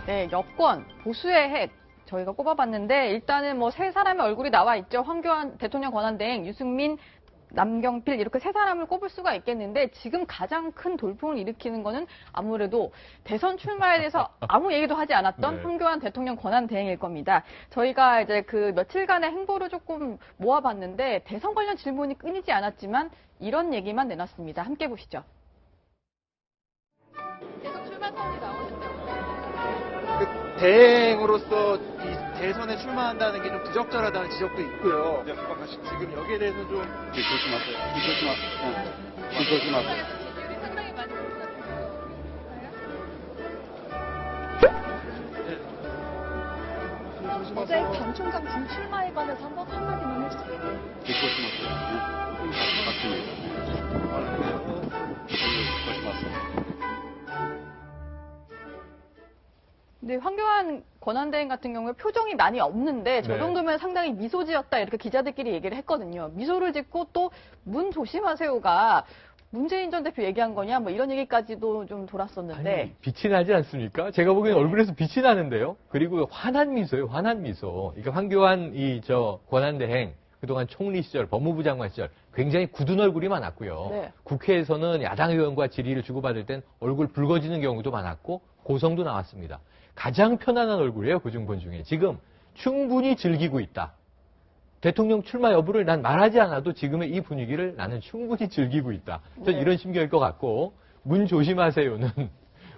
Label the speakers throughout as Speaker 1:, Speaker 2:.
Speaker 1: 네, 여권, 보수의 핵 저희가 꼽아봤는데 일단은 뭐 세 사람의 얼굴이 나와 있죠. 황교안 대통령 권한대행, 유승민, 남경필 이렇게 세 사람을 꼽을 수가 있겠는데 지금 가장 큰 돌풍을 일으키는 거는 아무래도 대선 출마에 대해서 아무 얘기도 하지 않았던
Speaker 2: 네.
Speaker 1: 황교안 대통령 권한대행일 겁니다. 저희가 이제 그 며칠간의 행보를 조금 모아봤는데 대선 관련 질문이 끊이지 않았지만 이런 얘기만 내놨습니다. 함께 보시죠. 대선 출마 선언이 나오셨죠?
Speaker 3: 대행으로서 이 대선에 출마한다는 게 좀 부적절하다는 지적도 있고요.
Speaker 4: 지금 여기에 대해서 좀 조심하세요. 조심하세요.
Speaker 1: 지지율이 상당히 많이 올랐어요.
Speaker 5: 어제 전 총장 불출마에 관해서 한번 한마디만 해주세요.
Speaker 1: 근데 황교안 권한대행 같은 경우에 표정이 많이 없는데 저
Speaker 2: 네.
Speaker 1: 정도면 상당히 미소 지었다 이렇게 기자들끼리 얘기를 했거든요. 미소를 짓고 또 문 조심하세요가 문재인 전 대표 얘기한 거냐 뭐 이런 얘기까지도 좀 돌았었는데
Speaker 2: 아니, 빛이 나지 않습니까? 제가 보기엔 얼굴에서 빛이 나는데요. 그리고 환한 미소예요, 환한 미소. 그러니까 황교안 권한대행 그동안 총리 시절, 법무부 장관 시절 굉장히 굳은 얼굴이 많았고요.
Speaker 1: 네.
Speaker 2: 국회에서는 야당 의원과 질의를 주고받을 땐 얼굴 붉어지는 경우도 많았고 고성도 나왔습니다. 가장 편안한 얼굴이에요, 그 중본 중에. 지금 충분히 즐기고 있다. 대통령 출마 여부를 난 말하지 않아도 지금의 이 분위기를 나는 충분히 즐기고 있다. 전
Speaker 1: 네.
Speaker 2: 이런 심경일 것 같고 문 조심하세요는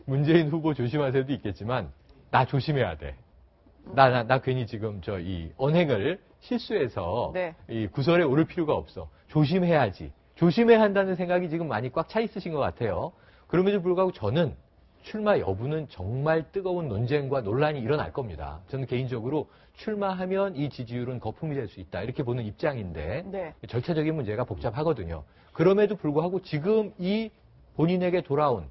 Speaker 2: 문재인 후보 조심하세요도 있겠지만 나 조심해야 돼. 나 괜히 지금 이 언행을 실수해서
Speaker 1: 네.
Speaker 2: 이 구설에 오를 필요가 없어. 조심해야지. 조심해야 한다는 생각이 지금 많이 꽉 차 있으신 것 같아요. 그럼에도 불구하고 저는 출마 여부는 정말 뜨거운 논쟁과 논란이 일어날 겁니다. 저는 개인적으로 출마하면 이 지지율은 거품이 될 수 있다. 이렇게 보는 입장인데
Speaker 1: 네.
Speaker 2: 절차적인 문제가 복잡하거든요. 그럼에도 불구하고 지금 이 본인에게 돌아온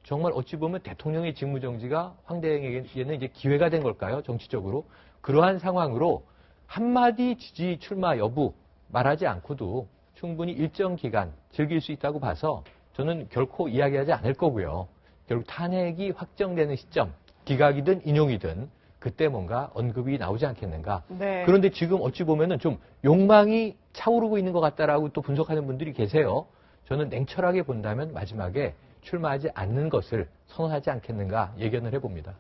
Speaker 2: 정말 어찌 보면 대통령의 직무정지가 황 대행에게는 이제 기회가 된 걸까요? 정치적으로. 그러한 상황으로 한마디 지지 출마 여부 말하지 않고도 충분히 일정 기간 즐길 수 있다고 봐서 저는 결코 이야기하지 않을 거고요. 결국 탄핵이 확정되는 시점, 기각이든 인용이든 그때 뭔가 언급이 나오지 않겠는가.
Speaker 1: 네.
Speaker 2: 그런데 지금 어찌 보면은 좀 욕망이 차오르고 있는 것 같다라고 또 분석하는 분들이 계세요. 저는 냉철하게 본다면 마지막에 출마하지 않는 것을 선언하지 않겠는가 예견을 해봅니다.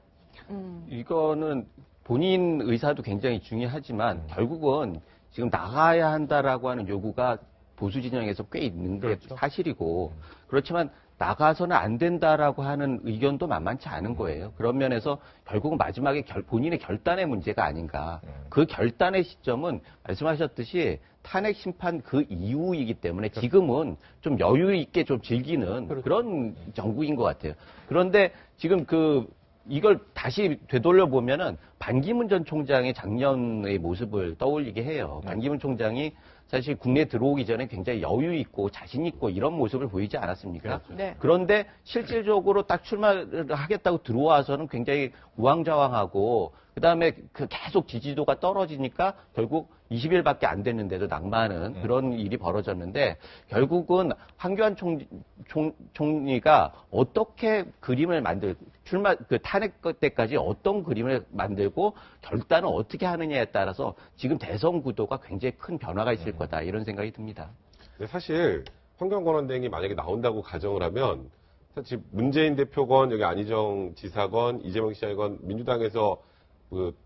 Speaker 4: 이거는 본인 의사도 굉장히 중요하지만 결국은 지금 나가야 한다라고 하는 요구가 보수 진영에서 꽤 있는 게
Speaker 2: 그렇죠.
Speaker 4: 사실이고 그렇지만 나가서는 안 된다라고 하는 의견도 만만치 않은 거예요. 그런 면에서 결국은 마지막에 본인의 결단의 문제가 아닌가. 그 결단의 시점은 말씀하셨듯이 탄핵 심판 그 이후이기 때문에 지금은 좀 여유 있게 좀 즐기는
Speaker 2: 그렇죠.
Speaker 4: 그런 정국인 것 같아요. 그런데 지금 이걸 다시 되돌려 보면은 반기문 전 총장의 작년의 모습을 떠올리게 해요. 반기문 총장이 사실 국내에 들어오기 전에 굉장히 여유 있고 자신 있고 이런 모습을 보이지 않았습니까?
Speaker 2: 그렇죠.
Speaker 1: 네.
Speaker 4: 그런데 실질적으로 딱 출마를 하겠다고 들어와서는 굉장히 우왕좌왕하고 그다음에 계속 지지도가 떨어지니까 결국 20일밖에 안 됐는데도 낙마하는 그런 일이 벌어졌는데 결국은 황교안 총리가 어떻게 그림을 탄핵 때까지 어떤 그림을 만들고 결단을 어떻게 하느냐에 따라서 지금 대선 구도가 굉장히 큰 변화가 있을 거다 이런 생각이 듭니다.
Speaker 6: 근데 사실 황교안 권한대행이 만약에 나온다고 가정을 하면 사실 문재인 대표건 여기 안희정 지사건 이재명 시장건 민주당에서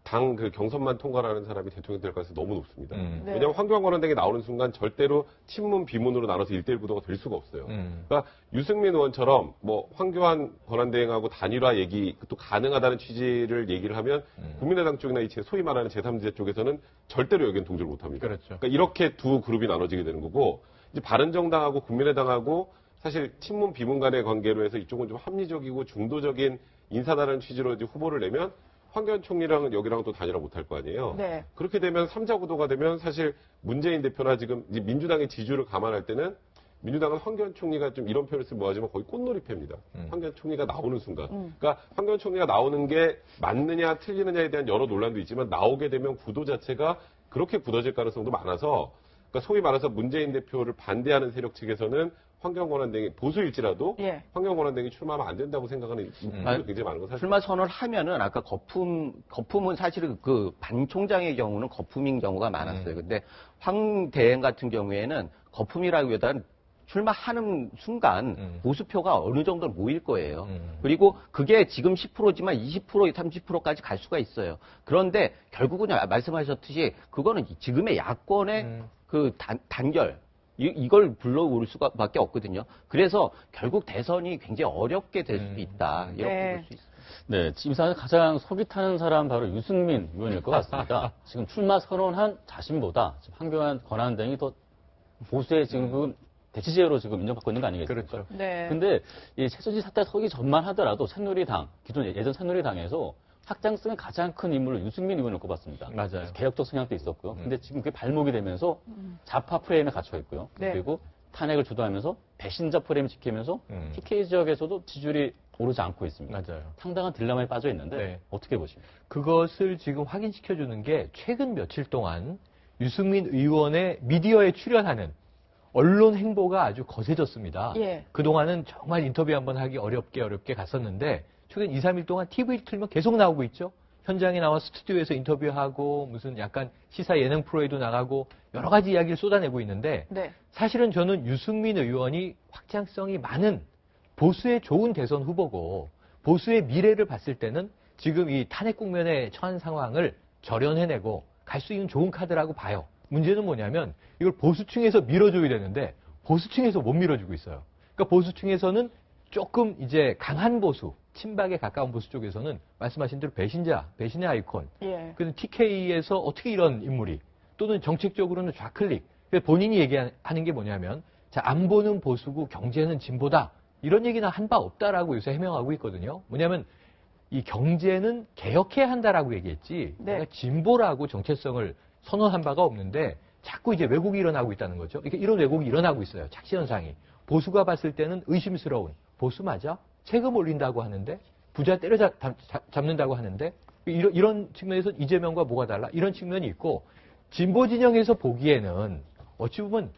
Speaker 6: 당 경선만 통과하는 사람이 대통령이 될 가능성이 너무 높습니다.
Speaker 1: 네.
Speaker 6: 왜냐하면 황교안 권한대행이 나오는 순간 절대로 친문 비문으로 나눠서 1대1 구도가 될 수가 없어요. 그러니까 유승민 의원처럼 황교안 권한대행하고 단일화 얘기 또 가능하다는 취지를 얘기를 하면 국민의당 쪽이나 소위 말하는 제3지대 쪽에서는 절대로 여기는 동조를 못합니다.
Speaker 2: 그렇죠.
Speaker 6: 그러니까 이렇게 두 그룹이 나눠지게 되는 거고 이제 바른정당하고 국민의당하고 사실 친문 비문 간의 관계로 해서 이쪽은 좀 합리적이고 중도적인 인사다라는 취지로 이제 후보를 내면 황교안 총리랑은 여기랑 또 단일화 못할 거 아니에요.
Speaker 1: 네.
Speaker 6: 그렇게 되면 3자 구도가 되면 사실 문재인 대표나 지금 이제 민주당의 지지율을 감안할 때는 민주당은 황교안 총리가 좀 이런 표현을 쓰면 뭐하지만 거의 꽃놀이패입니다. 황교안 총리가 나오는 순간. 그러니까 황교안 총리가 나오는 게 맞느냐 틀리느냐에 대한 여러 논란도 있지만 나오게 되면 구도 자체가 그렇게 굳어질 가능성도 많아서 그러니까 소위 말해서 문재인 대표를 반대하는 세력 측에서는 환경권한대행이 보수일지라도
Speaker 1: 예.
Speaker 6: 환경권한대행이 출마하면 안 된다고 생각하는 분들이 굉장히 많은 건 사실.
Speaker 4: 출마 선언을 하면은 아까 거품은 사실은 그 반 총장의 경우는 거품인 경우가 많았어요. 근데 황 대행 같은 경우에는 거품이라기보다는 출마하는 순간 보수표가 어느 정도 모일 거예요. 그리고 그게 지금 10%지만 20%, 30%까지 갈 수가 있어요. 그런데 결국은 말씀하셨듯이 그거는 지금의 야권의 그 단결, 이걸 불러올 수밖에 없거든요. 그래서 결국 대선이 굉장히 어렵게 될 수도 있다. 이렇게
Speaker 1: 네.
Speaker 4: 볼 수 있습니다.
Speaker 7: 네, 지금 사실 가장 속이 타는 사람 바로 유승민 의원일 것 같습니다. 지금 출마 선언한 자신보다 지금 황교안 권한대행이 더 보수의 지금 그 대치제로 지금 인정받고 있는 거 아니겠습니까?
Speaker 2: 그렇죠.
Speaker 1: 네.
Speaker 7: 근데 이 최순실 사태 서기 전만 하더라도 새누리당, 기존 예전 새누리당에서 확장성이 가장 큰 인물로 유승민 의원을 꼽았습니다.
Speaker 2: 맞아요.
Speaker 7: 개혁적 성향도 있었고요. 근데 지금 그게 발목이 되면서 좌파 프레임에 갇혀 있고요.
Speaker 1: 네.
Speaker 7: 그리고 탄핵을 주도하면서 배신자 프레임을 지키면서 TK 지역에서도 지지율이 오르지 않고 있습니다.
Speaker 2: 맞아요.
Speaker 7: 상당한 딜레마에 빠져 있는데
Speaker 2: 네.
Speaker 7: 어떻게 보십니까?
Speaker 2: 그것을 지금 확인시켜주는 게 최근 며칠 동안 유승민 의원의 미디어에 출연하는 언론 행보가 아주 거세졌습니다.
Speaker 1: 예.
Speaker 2: 그동안은 정말 인터뷰 한번 하기 어렵게 갔었는데 최근 2, 3일 동안 TV를 틀면 계속 나오고 있죠. 현장에 나와 스튜디오에서 인터뷰하고 무슨 약간 시사 예능 프로에도 나가고 여러 가지 이야기를 쏟아내고 있는데
Speaker 1: 네.
Speaker 2: 사실은 저는 유승민 의원이 확장성이 많은 보수의 좋은 대선 후보고 보수의 미래를 봤을 때는 지금 이 탄핵 국면에 처한 상황을 절연해내고 갈 수 있는 좋은 카드라고 봐요. 문제는 뭐냐면 이걸 보수층에서 밀어줘야 되는데 보수층에서 못 밀어주고 있어요. 그러니까 보수층에서는 조금 이제 강한 보수, 친박에 가까운 보수 쪽에서는 말씀하신 대로 배신의 아이콘.
Speaker 1: 예.
Speaker 2: 그래서 TK에서 어떻게 이런 인물이 또는 정책적으로는 좌클릭. 본인이 얘기하는 게 뭐냐면 자, 안 보는 보수고 경제는 진보다. 이런 얘기는 한 바 없다라고 요새 해명하고 있거든요. 뭐냐면 이 경제는 개혁해야 한다라고 얘기했지.
Speaker 1: 네.
Speaker 2: 내가 진보라고 정체성을 선언한 바가 없는데 자꾸 이제 왜곡이 일어나고 있다는 거죠. 이런 왜곡이 일어나고 있어요. 착시 현상이. 보수가 봤을 때는 의심스러운 보수 맞아? 세금 올린다고 하는데 부자 때려잡는다고 하는데 이런 측면에서 이재명과 뭐가 달라? 이런 측면이 있고 진보 진영에서 보기에는 어찌 보면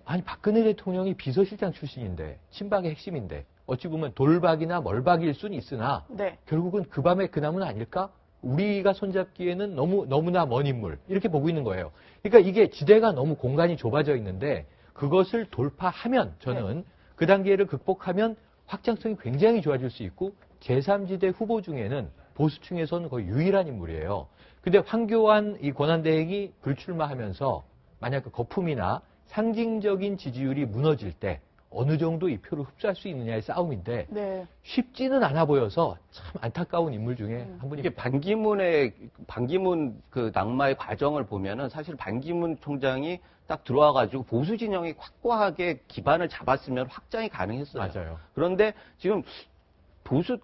Speaker 2: 아니 박근혜 대통령이 비서실장 출신인데 친박의 핵심인데 어찌 보면 돌박이나 멀박일 수는 있으나
Speaker 1: 네.
Speaker 2: 결국은 그 밤의 그 나무는 아닐까? 우리가 손잡기에는 너무나 먼 인물 이렇게 보고 있는 거예요. 그러니까 이게 지대가 너무 공간이 좁아져 있는데 그것을 돌파하면 저는 그 단계를 극복하면 확장성이 굉장히 좋아질 수 있고 제3지대 후보 중에는 보수층에서는 거의 유일한 인물이에요. 근데 황교안 이 권한대행이 불출마하면서 만약 그 거품이나 상징적인 지지율이 무너질 때 어느 정도 이 표를 흡수할 수 있느냐의 싸움인데
Speaker 1: 네.
Speaker 2: 쉽지는 않아 보여서 참 안타까운 인물 중에 한 분이
Speaker 4: 이게 반기문 그 낙마의 과정을 보면은 사실 반기문 총장이 딱 들어와가지고 보수 진영이 확고하게 기반을 잡았으면 확장이 가능했어요.
Speaker 2: 맞아요.
Speaker 4: 그런데 지금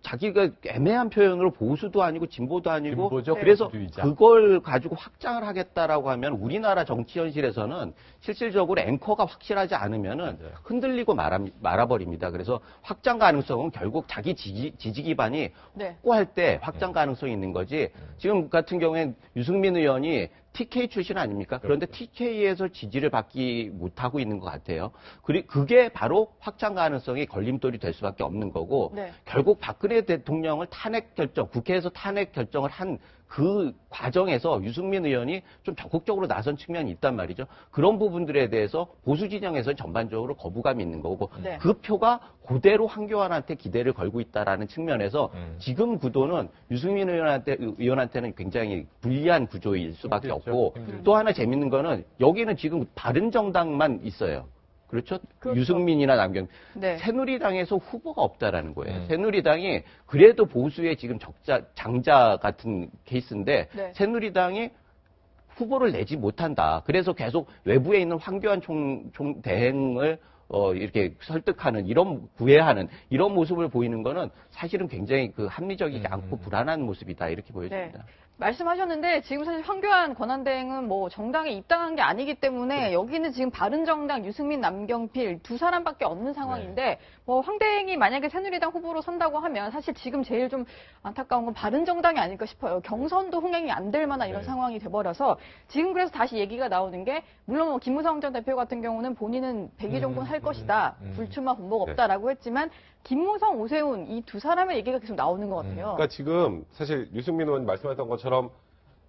Speaker 4: 자기가 애매한 표현으로 보수도 아니고 진보도 아니고
Speaker 2: 진보적
Speaker 4: 그래서
Speaker 2: 보수주의자.
Speaker 4: 그걸 가지고 확장을 하겠다라고 하면 우리나라 정치 현실에서는 실질적으로 앵커가 확실하지 않으면은
Speaker 2: 맞아요.
Speaker 4: 흔들리고 말아버립니다. 그래서 확장 가능성은 결국 자기 지지 기반이
Speaker 1: 네.
Speaker 4: 확고할 때 확장 가능성이 있는 거지. 지금 같은 경우엔 유승민 의원이 TK 출신 아닙니까? 그런데 TK에서 지지를 받기 못하고 있는 것 같아요. 그게 바로 확장 가능성이 걸림돌이 될 수밖에 없는 거고
Speaker 1: 네.
Speaker 4: 결국 박근혜 대통령을 국회에서 탄핵 결정을 한 그 과정에서 유승민 의원이 좀 적극적으로 나선 측면이 있단 말이죠. 그런 부분들에 대해서 보수 진영에서 전반적으로 거부감이 있는 거고
Speaker 1: 네.
Speaker 4: 그 표가 그대로 황교안한테 기대를 걸고 있다라는 측면에서 지금 구도는 유승민 의원한테는 굉장히 불리한 구조일 수밖에
Speaker 2: 힘들죠.
Speaker 4: 없고
Speaker 2: 힘들죠.
Speaker 4: 또 하나 재밌는 거는 여기는 지금 바른정당만 있어요. 그렇죠?
Speaker 1: 그렇죠.
Speaker 4: 유승민이나 남경.
Speaker 1: 네.
Speaker 4: 새누리당에서 후보가 없다라는 거예요.
Speaker 2: 음.
Speaker 4: 새누리당이 그래도 보수의 지금 장자 같은 케이스인데
Speaker 1: 네.
Speaker 4: 새누리당이 후보를 내지 못한다. 그래서 계속 외부에 있는 황교안 대행을 이렇게 설득하는 구애하는 이런 모습을 보이는 거는 사실은 굉장히 그 합리적이지 않고 불안한 모습이다 이렇게 보여집니다.
Speaker 1: 네. 말씀하셨는데 지금 사실 황교안 권한대행은 뭐 정당에 입당한 게 아니기 때문에 여기는 지금 바른정당 유승민 남경필 두 사람밖에 없는 상황인데 뭐 황대행이 만약에 새누리당 후보로 선다고 하면 사실 지금 제일 좀 안타까운 건 바른정당이 아닐까 싶어요. 경선도 흥행이 안 될 만한 이런 상황이 돼버려서 지금 그래서 다시 얘기가 나오는 게 물론 뭐 김무성 전 대표 같은 경우는 본인은 백의종군 할 것이다. 불출마 공복 없다라고 했지만 김무성, 오세훈 이 두 사람의 얘기가 계속 나오는 것 같아요.
Speaker 6: 그러니까 지금 사실 유승민 의원 말씀하셨던 것처럼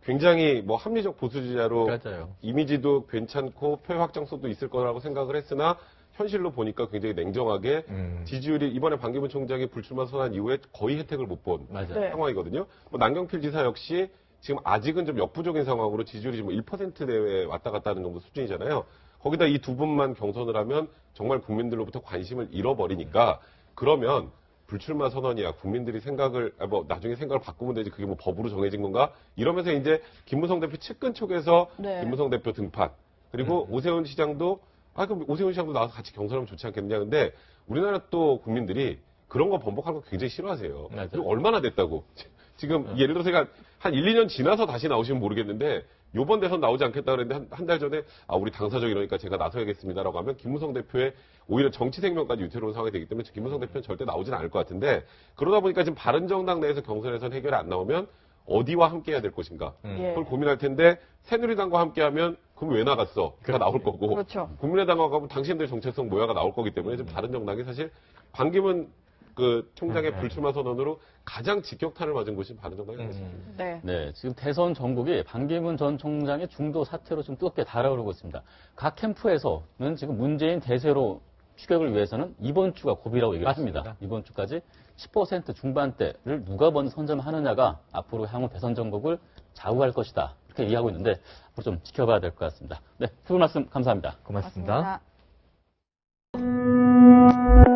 Speaker 6: 굉장히 뭐 합리적 보수주의자로
Speaker 2: 맞아요.
Speaker 6: 이미지도 괜찮고 표 확장성도 있을 거라고 생각을 했으나 현실로 보니까 굉장히 냉정하게 지지율이 이번에 반기문 총장이 불출마 선언한 이후에 거의 혜택을 못 본
Speaker 2: 맞아요.
Speaker 1: 네.
Speaker 6: 상황이거든요. 뭐 남경필 지사 역시 지금 아직은 좀 역부족인 상황으로 지지율이 지금 1% 내외 왔다 갔다 하는 정도 수준이잖아요. 거기다 이 두 분만 경선을 하면 정말 국민들로부터 관심을 잃어버리니까 그러면 불출마 선언이야 국민들이 생각을 뭐 나중에 생각을 바꾸면 되지 그게 뭐 법으로 정해진 건가 이러면서 이제 김무성 대표 측근 쪽에서
Speaker 1: 네.
Speaker 6: 김무성 대표 등판 그리고 오세훈 시장도 그럼 오세훈 시장도 나와서 같이 경선하면 좋지 않겠느냐 근데 우리나라 또 국민들이 그런 거 번복하는 거 굉장히 싫어하세요.
Speaker 2: 맞아요.
Speaker 6: 그리고 얼마나 됐다고 지금 예를 들어서 제가 한 1, 2년 지나서 다시 나오시면 모르겠는데 요번 대선 나오지 않겠다 그랬는데 한 달 전에 우리 당사적 이러니까 제가 나서야겠습니다라고 하면 김무성 대표의 오히려 정치 생명까지 위태로운 상황이 되기 때문에 김무성 대표는 절대 나오진 않을 것 같은데 그러다 보니까 지금 바른정당 내에서 경선에서는 해결이 안 나오면 어디와 함께 해야 될 것인가
Speaker 1: 예.
Speaker 6: 그걸 고민할 텐데 새누리당과 함께 하면 그럼 왜 나갔어? 다 나올 거고
Speaker 1: 그렇죠.
Speaker 6: 국민의당과 가면 당신들 정체성 뭐야가 나올 거기 때문에 지금 바른정당이 사실 반기문 그 총장의 불출마 선언으로 가장 직격탄을 맞은 곳이 바른정당이 되겠습니다.
Speaker 1: 네.
Speaker 7: 네, 지금 대선 전국이 반기문 전 총장의 중도 사태로 좀 뜨겁게 달아오르고 있습니다. 각 캠프에서는 지금 문재인 대세로 추격을 위해서는 이번 주가 고비라고 얘기를
Speaker 2: 맞습니다.
Speaker 7: 합니다. 이번 주까지 10% 중반대를 누가 먼저 선점하느냐가 앞으로 향후 대선 전국을 좌우할 것이다. 이렇게 이해하고 있는데 앞으로 좀 지켜봐야 될 것 같습니다. 네, 두 분 말씀 감사합니다.
Speaker 2: 고맙습니다.
Speaker 1: 맞습니다.